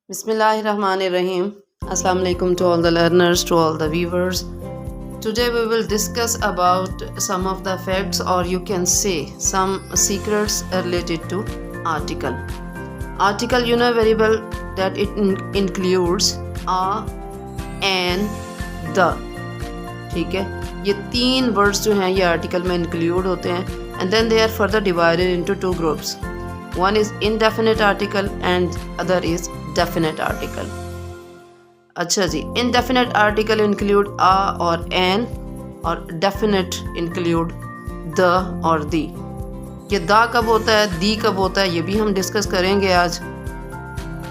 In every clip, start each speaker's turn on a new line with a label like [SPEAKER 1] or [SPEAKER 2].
[SPEAKER 1] Bismillahirrahmanirrahim. Assalamu alaikum to all the learners, to all the viewers. Today we will discuss about some of the facts, or you can say some secrets related to article. Article, you know very well that it includes a, an, the. ठीक है, ये तीन words जो हैं ये article में include होते हैं and then they are further divided into two groups. One is indefinite article and other is definite article. अच्छा जी, indefinite article include a और an और definite include the और the. ये दा कब होता है, दी कब होता है, ये भी हम डिस्कस करेंगे आज,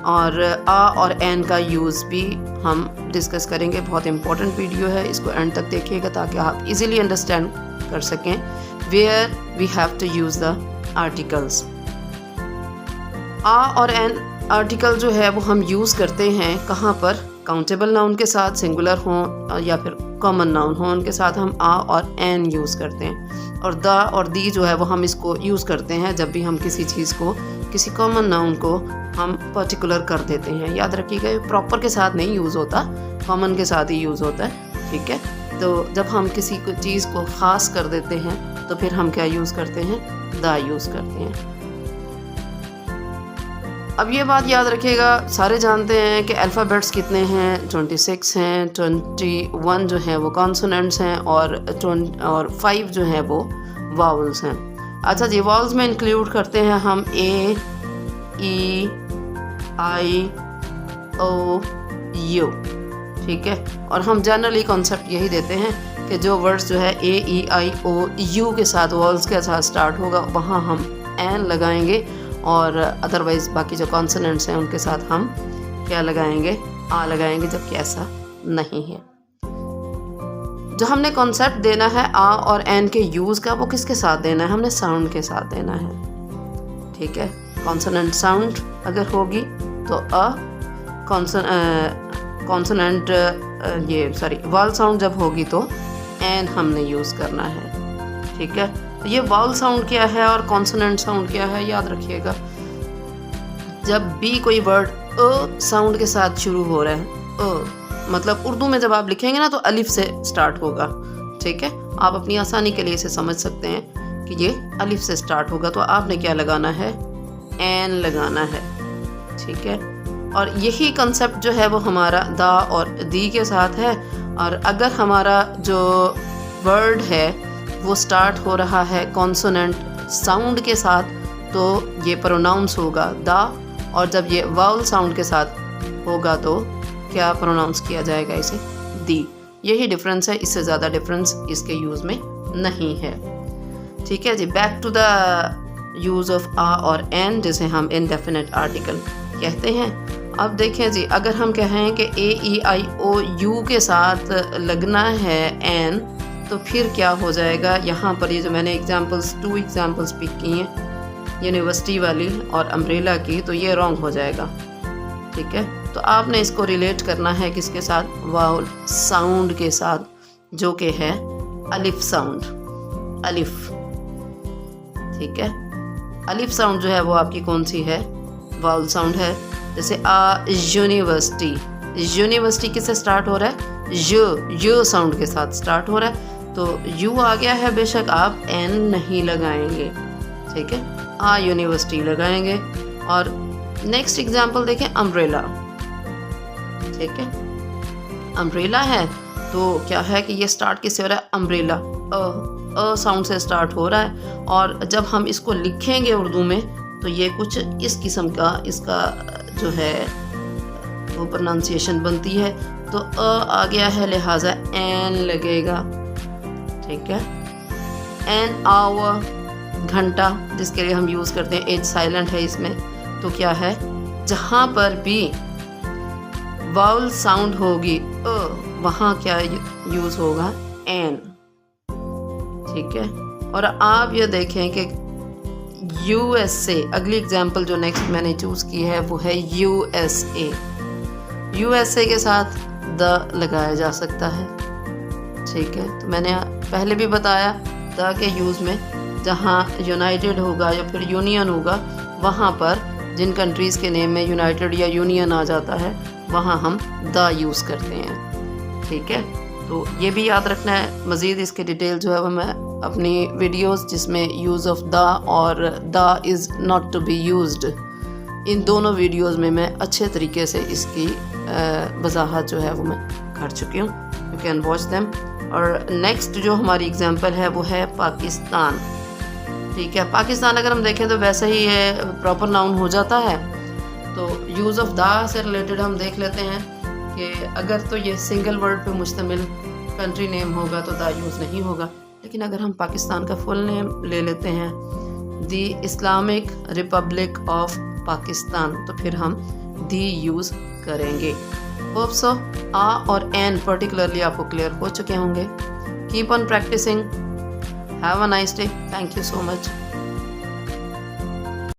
[SPEAKER 1] और आ और एन का यूज़ भी हम डिस्कस करेंगे. बहुत इंपॉर्टेंट वीडियो है, इसको एंड तक देखिएगा ताकि आप इजीली अंडरस्टैंड कर सकें where we have to use the articles. A और एन आर्टिकल जो है वो हम यूज़ करते हैं कहाँ पर, काउंटेबल नाउन के साथ सिंगुलर हों या फिर कॉमन नाउन हो, उनके साथ हम आ और एन यूज़ करते हैं. और द और दी जो है वो हम इसको यूज़ करते हैं जब भी हम किसी चीज़ को, किसी कॉमन नाउन को हम पर्टिकुलर कर देते हैं. याद रखिएगा, ये प्रॉपर के साथ नहीं यूज़ होता, कॉमन के साथ ही यूज़ होता है. ठीक है, तो जब हम किसी चीज़ को ख़ास कर देते हैं तो फिर हम क्या यूज़ करते हैं, द यूज़ करते हैं. अब ये बात याद रखिएगा, सारे जानते हैं कि अल्फ़ाबेट्स कितने हैं, 26 हैं. 21 जो हैं वो कॉन्सोनेंट्स हैं और 5 जो हैं वो वावल्स हैं. अच्छा जी, वावल्स में इंक्लूड करते हैं हम ए, ई, आई, ओ, यू. ठीक है, और हम जनरली कॉन्सेप्ट यही देते हैं कि जो वर्ड्स जो है ए, ई, आई, ओ, यू के साथ वावल्स के साथ स्टार्ट होगा वहाँ हम एन लगाएंगे, और अदरवाइज़ बाकी जो कॉन्सोनेंट्स हैं उनके साथ हम क्या लगाएंगे, आ लगाएंगे, जबकि ऐसा नहीं है. जो हमने कॉन्सेप्ट देना है आ और एन के यूज़ का, वो किसके साथ देना है, हमने साउंड के साथ देना है. ठीक है, कॉन्सोनेंट साउंड अगर होगी तो अ, कॉन्सोनेंट वावल साउंड जब होगी तो एन हमने यूज़ करना है. ठीक है, तो ये वावल साउंड क्या है और कॉन्सोनेंट साउंड क्या है, याद रखिएगा. जब भी कोई वर्ड अ साउंड के साथ शुरू हो रहा है, अ मतलब उर्दू में जब आप लिखेंगे ना तो अलिफ से स्टार्ट होगा. ठीक है, आप अपनी आसानी के लिए इसे समझ सकते हैं कि ये अलिफ से स्टार्ट होगा, तो आपने क्या लगाना है, एन लगाना है. ठीक है, और यही कंसेप्ट जो है वो हमारा दा और दी के साथ है. और अगर हमारा जो वर्ड है वो स्टार्ट हो रहा है कॉन्सोनेंट साउंड के साथ तो ये प्रोनाउंस होगा दा, और जब ये वावल साउंड के साथ होगा तो क्या प्रोनाउंस किया जाएगा, इसे दी. यही डिफरेंस है, इससे ज़्यादा डिफरेंस इसके यूज़ में नहीं है. ठीक है जी, back to the use of a और एन, जिसे हम इनडेफिनेट आर्टिकल कहते हैं. अब देखें जी, अगर हम कहें कि ए, ई, आई, ओ, यू के साथ लगना है एन, तो फिर क्या हो जाएगा. यहाँ पर ये जो मैंने टू एग्जाम्पल्स पिक की हैं, यूनिवर्सिटी वाली और अम्ब्रेला की, तो ये रॉन्ग हो जाएगा. ठीक है, तो आपने इसको रिलेट करना है किसके साथ, वावल साउंड के साथ, जो कि है अलिफ साउंड, अलिफ. ठीक है, अलिफ साउंड जो है वो आपकी कौन सी है, वावल साउंड है. जैसे आ यूनिवर्सिटी, यूनिवर्सिटी किससे स्टार्ट हो रहा है, यू साउंड के साथ स्टार्ट हो रहा है, तो यू आ गया है, बेशक आप एन नहीं लगाएंगे. ठीक है, आ यूनिवर्सिटी लगाएंगे. और नेक्स्ट एग्जांपल देखें, अम्ब्रेला. ठीक है, अम्ब्रेला है तो क्या है कि ये स्टार्ट किससे हो रहा है, अम्ब्रेला, अ साउंड से स्टार्ट हो रहा है. और जब हम इसको लिखेंगे उर्दू में तो ये कुछ इस किस्म का इसका जो है वो प्रोनाउंसिएशन बनती है. तो अ आ गया है, लिहाजा एन लगेगा. ठीक है, एन आवर, घंटा जिसके लिए हम यूज़ करते हैं, एच साइलेंट है इसमें, तो क्या है, जहाँ पर भी वावल साउंड होगी अ, वहाँ क्या यूज़ होगा, एन. ठीक है, और आप ये देखें कि यूएसए, अगली एग्जांपल जो नेक्स्ट मैंने चूज़ की है वो है यूएसए. यूएसए के साथ द लगाया जा सकता है. ठीक है, तो मैंने पहले भी बताया द के यूज़ में, जहाँ यूनाइटेड होगा या फिर यूनियन होगा वहाँ पर जिन कंट्रीज़ के नेम में यूनाइटेड या यूनियन आ जाता है वहाँ हम द यूज़ करते हैं। ठीक है, तो ये भी याद रखना है। मज़ीद इसके डिटेल जो है वो मैं अपनी वीडियोस जिसमें यूज़ ऑफ द और the is not to be used, इन दोनों वीडियोस में मैं अच्छे तरीके से इसकी वजाहत जो है वो मैं कर चुकी हूँ। You can watch them. और नेक्स्ट जो हमारी एग्जांपल है वो है पाकिस्तान। ठीक है, पाकिस्तान अगर हम देखें तो वैसे ही ये प्रॉपर नाउन हो जाता है। तो यूज़ ऑफ द से रिलेटेड हम देख लेते हैं कि अगर तो ये सिंगल वर्ड पे मुश्तमिल कंट्री नेम होगा तो द यूज़ नहीं होगा, लेकिन अगर हम पाकिस्तान का फुल नेम ले लेते हैं the Islamic Republic of Pakistan, तो फिर हम दी यूज़ करेंगे। होप सो आ और एन पर्टिकुलरली आपको क्लियर हो चुके होंगे। Keep on practising. Have a nice day. Thank you so much.